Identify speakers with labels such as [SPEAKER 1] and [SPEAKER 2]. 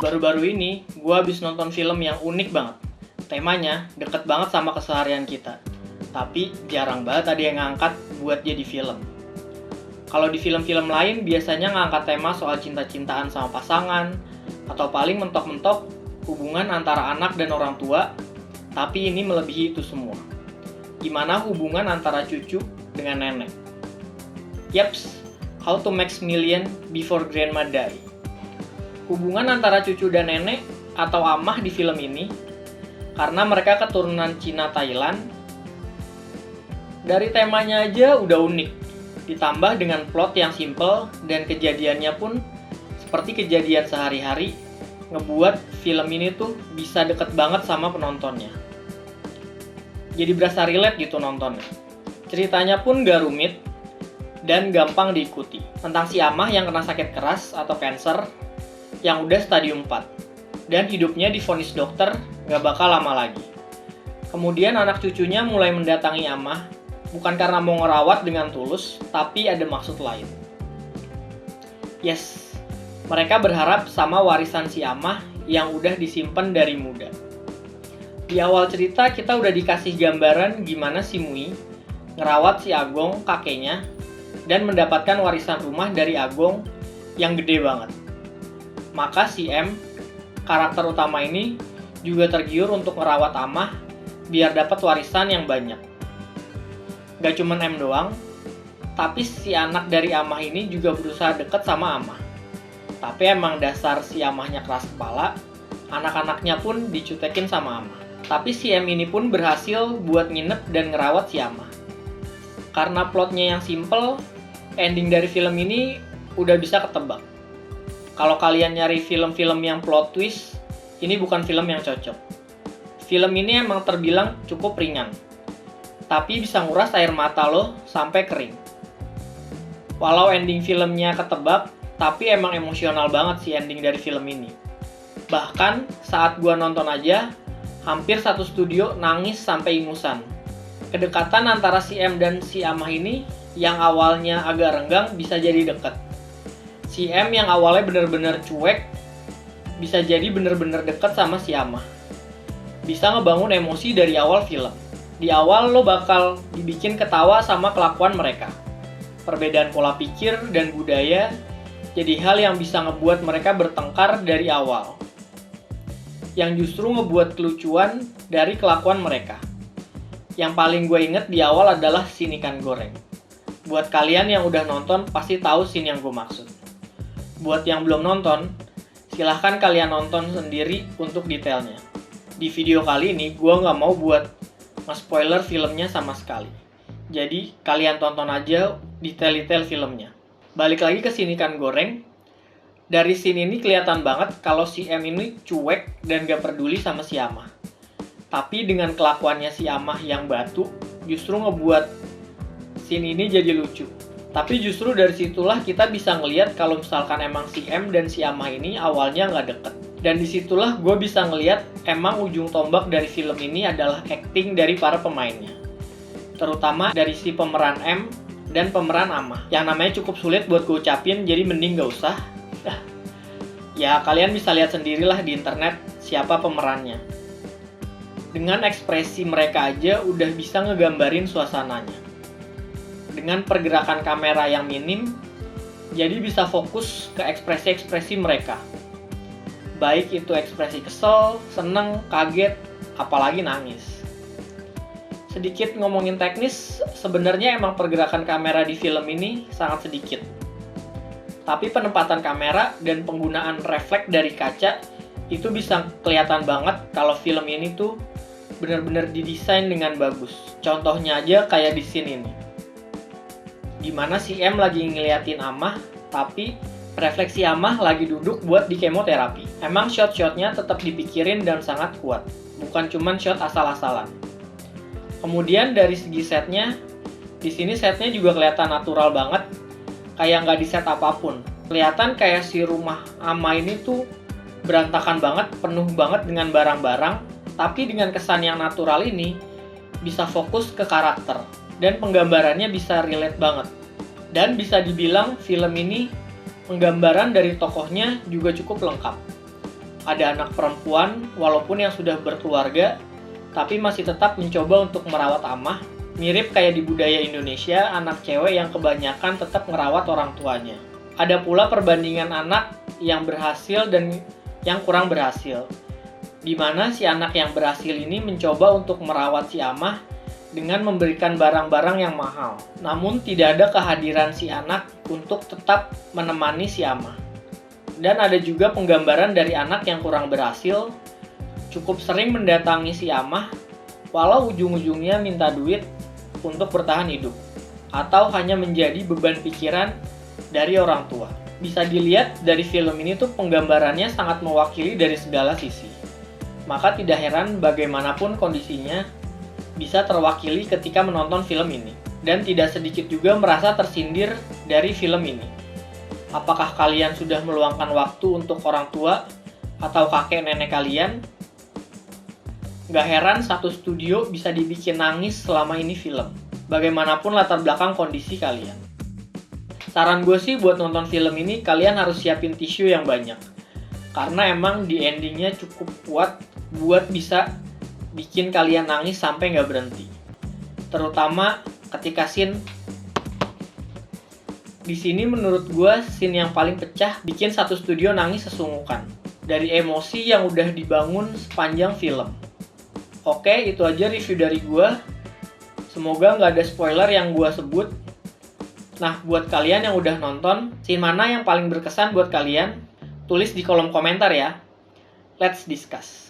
[SPEAKER 1] Baru-baru ini, gue habis nonton film yang unik banget. Temanya deket banget sama keseharian kita. Tapi jarang banget ada yang ngangkat buat jadi film. Kalau di film-film lain biasanya ngangkat tema soal cinta-cintaan sama pasangan, atau paling mentok-mentok hubungan antara anak dan orang tua, tapi ini melebihi itu semua. Gimana hubungan antara cucu dengan nenek? Yaps, How to Max Million Before Grandma Die. Hubungan antara cucu dan nenek atau amah di film ini, karena mereka keturunan Cina Thailand, dari temanya aja udah unik, ditambah dengan plot yang simple dan kejadiannya pun seperti kejadian sehari-hari, ngebuat film ini tuh bisa deket banget sama penontonnya. Jadi berasa relate gitu nontonnya. Ceritanya pun gak rumit dan gampang diikuti. Tentang si amah yang kena sakit keras atau cancer yang udah stadium 4 dan hidupnya divonis dokter gak bakal lama lagi. Kemudian anak cucunya mulai mendatangi amah bukan karena mau ngerawat dengan tulus, tapi ada maksud lain. Yes, mereka berharap sama warisan si amah yang udah disimpan dari muda. Di awal cerita kita udah dikasih gambaran gimana si Mui ngerawat si Agong kakeknya dan mendapatkan warisan rumah dari Agong yang gede banget. Maka si M, karakter utama ini, juga tergiur untuk merawat amah biar dapat warisan yang banyak. Gak cuma M doang, tapi si anak dari amah ini juga berusaha deket sama amah. Tapi emang dasar si amahnya keras kepala, anak-anaknya pun dicutekin sama amah. Tapi si M ini pun berhasil buat nginep dan ngerawat si amah. Karena plotnya yang simple, ending dari film ini udah bisa ketebak. Kalau kalian nyari film-film yang plot twist, ini bukan film yang cocok. Film ini emang terbilang cukup ringan, tapi bisa nguras air mata lo sampai kering. Walau ending filmnya ketebak, tapi emang emosional banget sih ending dari film ini. Bahkan saat gua nonton aja, hampir satu studio nangis sampai ingusan. Kedekatan antara si M dan si amah ini yang awalnya agak renggang bisa jadi deket. Si M yang awalnya bener-bener cuek, bisa jadi bener-bener deket sama si amah. Bisa ngebangun emosi dari awal film. Di awal lo bakal dibikin ketawa sama kelakuan mereka. Perbedaan pola pikir dan budaya jadi hal yang bisa ngebuat mereka bertengkar dari awal. Yang justru ngebuat kelucuan dari kelakuan mereka. Yang paling gue inget di awal adalah scene ikan goreng. Buat kalian yang udah nonton pasti tahu scene yang gue maksud. Buat yang belum nonton, silahkan kalian nonton sendiri untuk detailnya. Di video kali ini, gue nggak mau buat nge-spoiler filmnya sama sekali. Jadi, kalian tonton aja detail-detail filmnya. Balik lagi ke scene ikan goreng. Dari scene ini kelihatan banget kalau si M ini cuek dan gak peduli sama si amah. Tapi dengan kelakuannya si amah yang batu, justru ngebuat scene ini jadi lucu. Tapi justru dari situlah kita bisa ngelihat kalau misalkan emang si M dan si amah ini awalnya nggak deket. Dan disitulah gue bisa ngelihat emang ujung tombak dari film ini adalah acting dari para pemainnya. Terutama dari si pemeran M dan pemeran amah. Yang namanya cukup sulit buat gue ucapin, jadi mending gak usah. Ya kalian bisa lihat sendirilah di internet siapa pemerannya. Dengan ekspresi mereka aja udah bisa ngegambarin suasananya. Dengan pergerakan kamera yang minim, jadi bisa fokus ke ekspresi-ekspresi mereka. Baik itu ekspresi kesel, seneng, kaget, apalagi nangis. Sedikit ngomongin teknis, sebenarnya emang pergerakan kamera di film ini sangat sedikit. Tapi penempatan kamera dan penggunaan refleks dari kaca itu bisa kelihatan banget kalau film ini tuh benar-benar didesain dengan bagus. Contohnya aja kayak di scene ini. Dimana si M lagi ngeliatin amah, tapi refleksi amah lagi duduk buat di kemoterapi. Emang shot-shotnya tetap dipikirin dan sangat kuat, bukan cuman shot asal-asalan. Kemudian dari segi setnya, di sini setnya juga kelihatan natural banget, kayak nggak di set apapun. Kelihatan kayak si rumah amah ini tuh berantakan banget, penuh banget dengan barang-barang, tapi dengan kesan yang natural ini bisa fokus ke karakter. Dan penggambarannya bisa relate banget. Dan bisa dibilang film ini penggambaran dari tokohnya juga cukup lengkap. Ada anak perempuan, walaupun yang sudah berkeluarga, tapi masih tetap mencoba untuk merawat amah. Mirip kayak di budaya Indonesia, anak cewek yang kebanyakan tetap merawat orang tuanya. Ada pula perbandingan anak yang berhasil dan yang kurang berhasil, di mana si anak yang berhasil ini mencoba untuk merawat si amah dengan memberikan barang-barang yang mahal. Namun tidak ada kehadiran si anak untuk tetap menemani si amah. Dan ada juga penggambaran dari anak yang kurang berhasil, cukup sering mendatangi si amah, walau ujung-ujungnya minta duit untuk bertahan hidup, atau hanya menjadi beban pikiran dari orang tua. Bisa dilihat dari film ini tuh penggambarannya sangat mewakili dari segala sisi. Maka tidak heran bagaimanapun kondisinya bisa terwakili ketika menonton film ini. Dan tidak sedikit juga merasa tersindir dari film ini. Apakah kalian sudah meluangkan waktu untuk orang tua atau kakek nenek kalian? Gak heran satu studio bisa dibikin nangis selama ini film. Bagaimanapun latar belakang kondisi kalian. Saran gue sih buat nonton film ini kalian harus siapin tisu yang banyak. Karena emang di endingnya cukup kuat buat bisa bikin kalian nangis sampai gak berhenti. Terutama ketika scene di sini menurut gue scene yang paling pecah bikin satu studio nangis sesunggukan dari emosi yang udah dibangun sepanjang film. Oke, itu aja review dari gue. Semoga nggak ada spoiler yang gue sebut. Nah, buat kalian yang udah nonton, scene mana yang paling berkesan buat kalian? Tulis di kolom komentar ya. Let's discuss.